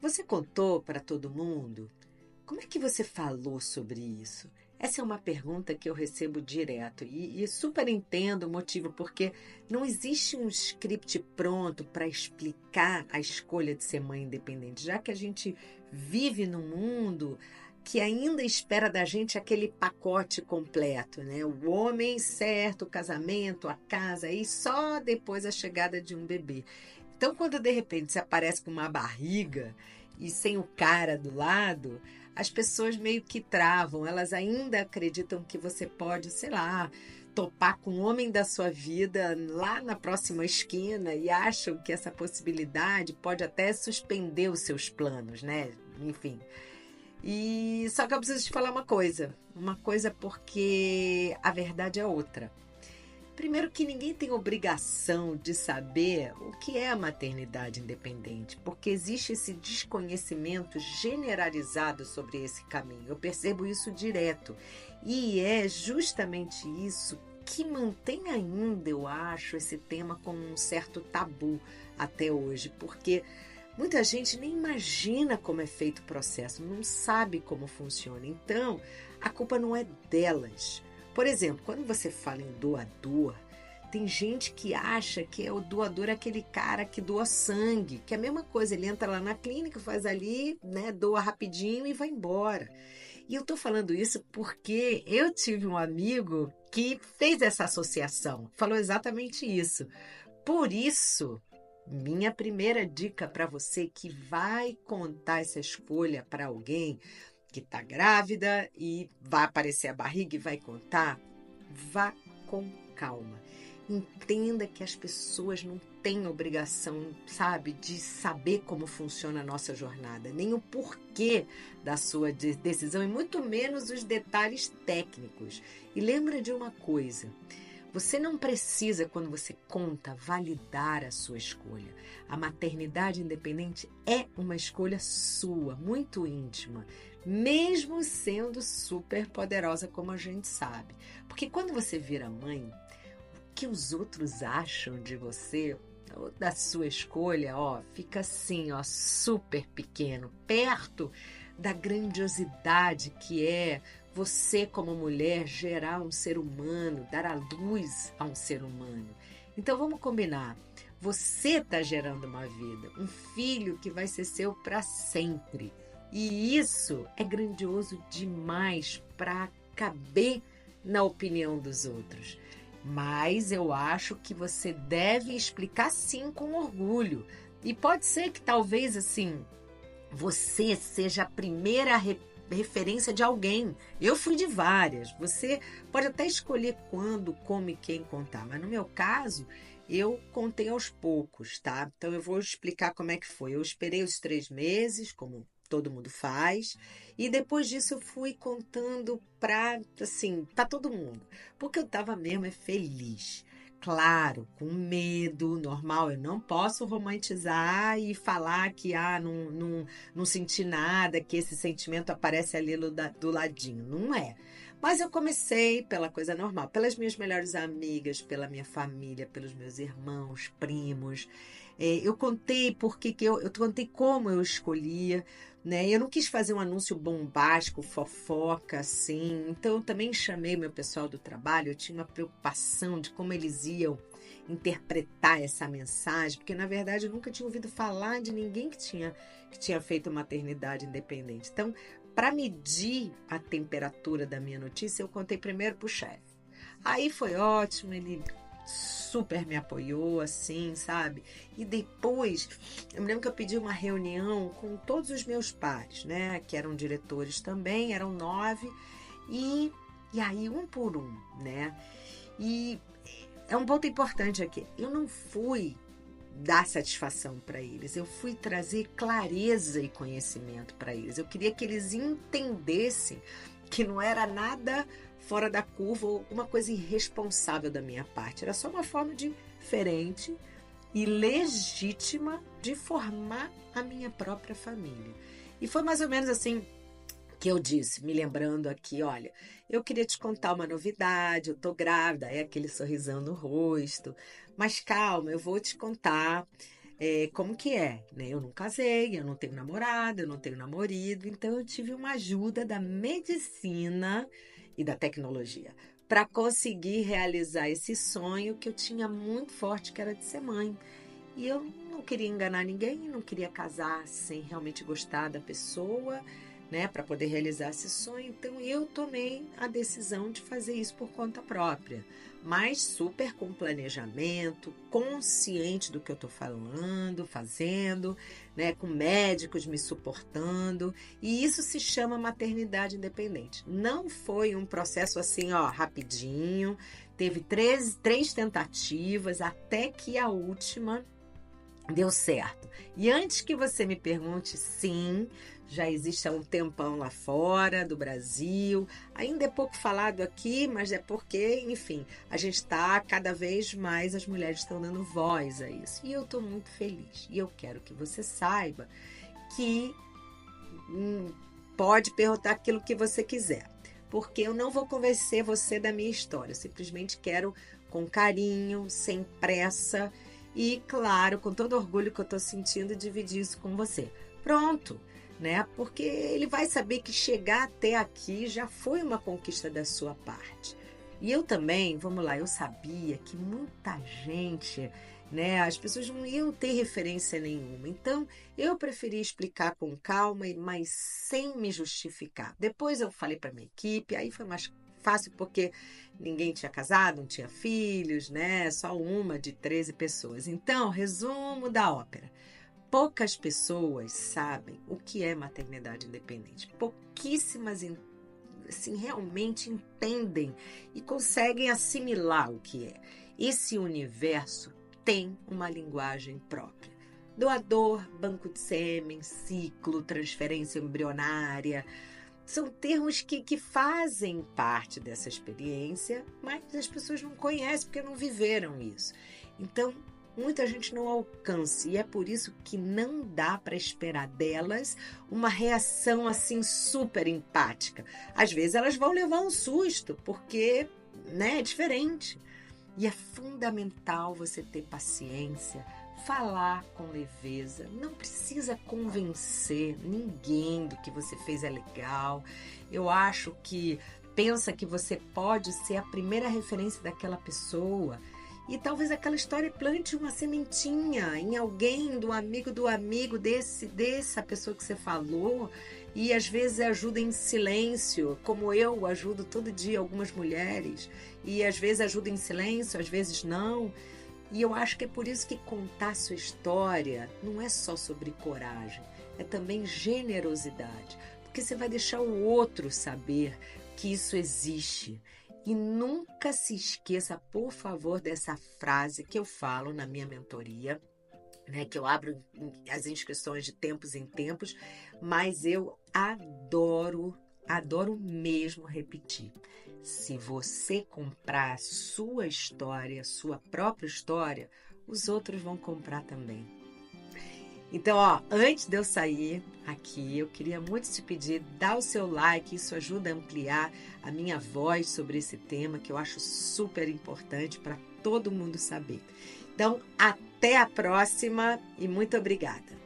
Você contou para todo mundo? Como é que você falou sobre isso? Essa é uma pergunta que eu recebo direto e super entendo o motivo, porque não existe um script pronto para explicar a escolha de ser mãe independente, já que a gente vive num mundo que ainda espera da gente aquele pacote completo, né? O homem certo, o casamento, a casa e só depois a chegada de um bebê. Então, quando de repente você aparece com uma barriga e sem o cara do lado, as pessoas meio que travam, elas ainda acreditam que você pode, sei lá, topar com o homem da sua vida lá na próxima esquina e acham que essa possibilidade pode até suspender os seus planos, né? Enfim. E só que eu preciso te falar uma coisa porque a verdade é outra. Primeiro que ninguém tem obrigação de saber o que é a maternidade independente, porque existe esse desconhecimento generalizado sobre esse caminho. Eu percebo isso direto. E é justamente isso que mantém ainda, eu acho, esse tema como um certo tabu até hoje, porque muita gente nem imagina como é feito o processo, não sabe como funciona. Então, a culpa não é delas. Por exemplo, quando você fala em doador, tem gente que acha que o doador é aquele cara que doa sangue, que é a mesma coisa, ele entra lá na clínica, faz ali, né, doa rapidinho e vai embora. E eu tô falando isso porque eu tive um amigo que fez essa associação, falou exatamente isso. Por isso, minha primeira dica para você que vai contar essa escolha para alguém que está grávida e vai aparecer a barriga e vai contar, vá com calma. Entenda que as pessoas não têm obrigação, sabe, de saber como funciona a nossa jornada, nem o porquê da sua decisão e muito menos os detalhes técnicos. E lembra de uma coisa. Você não precisa, quando você conta, validar a sua escolha. A maternidade independente é uma escolha sua, muito íntima, mesmo sendo super poderosa, como a gente sabe. Porque quando você vira mãe, o que os outros acham de você, ou da sua escolha, ó, fica assim, ó, super pequeno, perto da grandiosidade que é você, como mulher, gerar um ser humano, dar a luz a um ser humano. Então vamos combinar. Você está gerando uma vida, um filho que vai ser seu para sempre. E isso é grandioso demais para caber na opinião dos outros. Mas eu acho que você deve explicar sim com orgulho. E pode ser que talvez assim você seja a primeira referência de alguém. Eu fui de várias. Você pode até escolher quando, como e quem contar. Mas no meu caso, eu contei aos poucos, tá? Então eu vou explicar como é que foi. Eu esperei os 3 meses, como todo mundo faz, e depois disso eu fui contando para todo mundo, porque eu estava mesmo feliz. Claro, com medo, normal, eu não posso romantizar e falar que não senti nada, que esse sentimento aparece ali do ladinho. Não é. Mas eu comecei pela coisa normal, pelas minhas melhores amigas, pela minha família, pelos meus irmãos, primos. Eu contei eu contei como eu escolhia, né? Eu não quis fazer um anúncio bombástico, fofoca, assim. Então, eu também chamei meu pessoal do trabalho. Eu tinha uma preocupação de como eles iam interpretar essa mensagem, porque, na verdade, eu nunca tinha ouvido falar de ninguém que tinha feito maternidade independente. Então, para medir a temperatura da minha notícia, eu contei primeiro para o chefe. Aí foi ótimo, ele super me apoiou, assim, sabe? E depois, eu me lembro que eu pedi uma reunião com todos os meus pares, né? Que eram diretores também, eram 9, e aí um por um, né? E é um ponto importante aqui. Eu não fui dar satisfação para eles, eu fui trazer clareza e conhecimento para eles. Eu queria que eles entendessem que não era nada fora da curva ou alguma coisa irresponsável da minha parte. Era só uma forma diferente e legítima de formar a minha própria família. E foi mais ou menos assim que eu disse, me lembrando aqui, olha, eu queria te contar uma novidade, eu tô grávida, é aquele sorrisão no rosto, mas calma, eu vou te contar. como que é, né? Eu não casei, eu não tenho namorado, eu não tenho namorado, então eu tive uma ajuda da medicina e da tecnologia para conseguir realizar esse sonho que eu tinha muito forte, que era de ser mãe. E eu não queria enganar ninguém, não queria casar sem realmente gostar da pessoa, né, para poder realizar esse sonho. Então eu tomei a decisão de fazer isso por conta própria, mas super com planejamento, consciente do que eu estou falando, fazendo, né, com médicos me suportando. E isso se chama maternidade independente. Não foi um processo assim, ó, rapidinho. Teve três tentativas até que a última deu certo. E antes que você me pergunte, sim, já existe há um tempão lá fora do Brasil. Ainda é pouco falado aqui, mas é porque, enfim, a gente está cada vez mais, as mulheres estão dando voz a isso. E eu estou muito feliz. E eu quero que você saiba que pode perguntar aquilo que você quiser. Porque eu não vou convencer você da minha história. Eu simplesmente quero, com carinho, sem pressa, e, claro, com todo orgulho que eu estou sentindo, dividir isso com você. Pronto, né? Porque ele vai saber que chegar até aqui já foi uma conquista da sua parte. E eu também, vamos lá, eu sabia que muita gente, né? As pessoas não iam ter referência nenhuma. Então, eu preferi explicar com calma, mas sem me justificar. Depois eu falei para minha equipe, aí foi mais fácil porque ninguém tinha casado, não tinha filhos, né? Só uma de 13 pessoas. Então, resumo da ópera. Poucas pessoas sabem o que é maternidade independente. Pouquíssimas, assim, realmente entendem e conseguem assimilar o que é. Esse universo tem uma linguagem própria. Doador, banco de sêmen, ciclo, transferência embrionária, são termos que fazem parte dessa experiência, mas as pessoas não conhecem porque não viveram isso. Então, muita gente não alcança e é por isso que não dá para esperar delas uma reação assim super empática. Às vezes elas vão levar um susto porque, né, é diferente. E é fundamental você ter paciência, falar com leveza, não precisa convencer ninguém do que você fez é legal. Eu acho que pensa que você pode ser a primeira referência daquela pessoa e talvez aquela história plante uma sementinha em alguém, do amigo dessa pessoa que você falou, e às vezes ajuda em silêncio, como eu ajudo todo dia algumas mulheres, e às vezes ajuda em silêncio, às vezes não. E eu acho que é por isso que contar sua história não é só sobre coragem, é também generosidade, porque você vai deixar o outro saber que isso existe. E nunca se esqueça, por favor, dessa frase que eu falo na minha mentoria, né, que eu abro as inscrições de tempos em tempos, mas eu adoro mesmo repetir. Se você comprar a sua história, sua própria história, os outros vão comprar também. Então, ó, antes de eu sair aqui, eu queria muito te pedir, dá o seu like, isso ajuda a ampliar a minha voz sobre esse tema, que eu acho super importante para todo mundo saber. Então, até a próxima e muito obrigada!